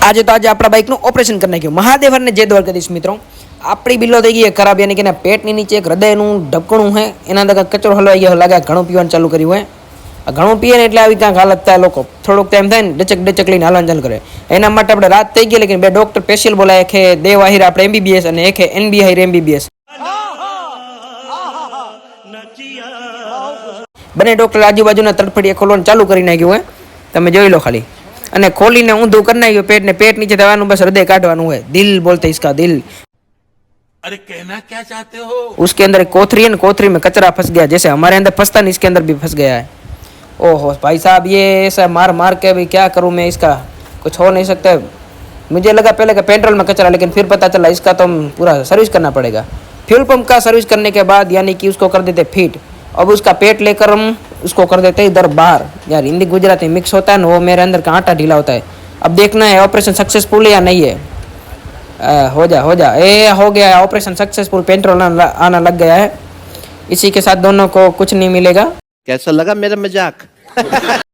आज तो आज अपना बाइक નું ઓપરેશન કરી નાખ્યું મહાદેવને જે દ્વારકાધીશ મિત્રો આપણી બિલ્લો થઈ ગઈ ખરાબ યાની કે પેટની નીચે એક હૃદયનું ઢબકણું હે એના અંદર કચરો હલવાઈ ગયો લાગે ઘણું પીવાનું ચાલુ કર્યું હોય ઘણું પીએ ને એટલે આવી કાંઈક હાલત થાય લોકો થોડુંક ટાઈમ થાય ને ડચક ડચક લઈને હાલવાનું ચાલુ કરે એના માટે આપણે રાત થઈ ગઈ લેકિન બે ડોક્ટર સ્પેશિયલ બોલાય કે દેવ આહિર આપણે એમબીબીએસ અને એક એનબી આહિર એમબીબીએસ બંને ડોક્ટર આજુબાજુના તડફડીએ ખોલવાનું ચાલુ કરી નાખ્યું હોય તમે જોઈ લો ખાલી અને खोलीने ऊंधू करना है पेट ने पेट नीचे दबानु बस हृदय काटवानु है दिल बोलते इसका दिल। अरे कहना क्या चाहते हो? उसके अंदर एक कोथरी है ना कोथरी में कचरा फंस गया जैसे हमारे अंदर फंसता नहीं इसके अंदर भी फंस गया है। ओहो भाई साहब ये ऐसा मार मार के भी क्या करूं मैं इसका कुछ हो नहीं सकता। मुझे लगा पहले का पेट्रोल में कचरा लेकिन फिर पता चला इसका तो पूरा सर्विस करना पड़ेगा। फ्यूल पंप का सर्विस करने के बाद यानी कि उसको कर देते फिट। अब उसका पेट लेकर हम उसको कर देते इधर बाहर। यार हिंदी गुजराती मिक्स होता है ना वो मेरे अंदर का आटा ढीला होता है। अब देखना है ऑपरेशन सक्सेसफुल है या नहीं है। हो जा ए हो गया है ऑपरेशन सक्सेसफुल पेट्रोल आना लग गया है। इसी के साथ दोनों को कुछ नहीं मिलेगा। कैसा लगा मेरा मजाक?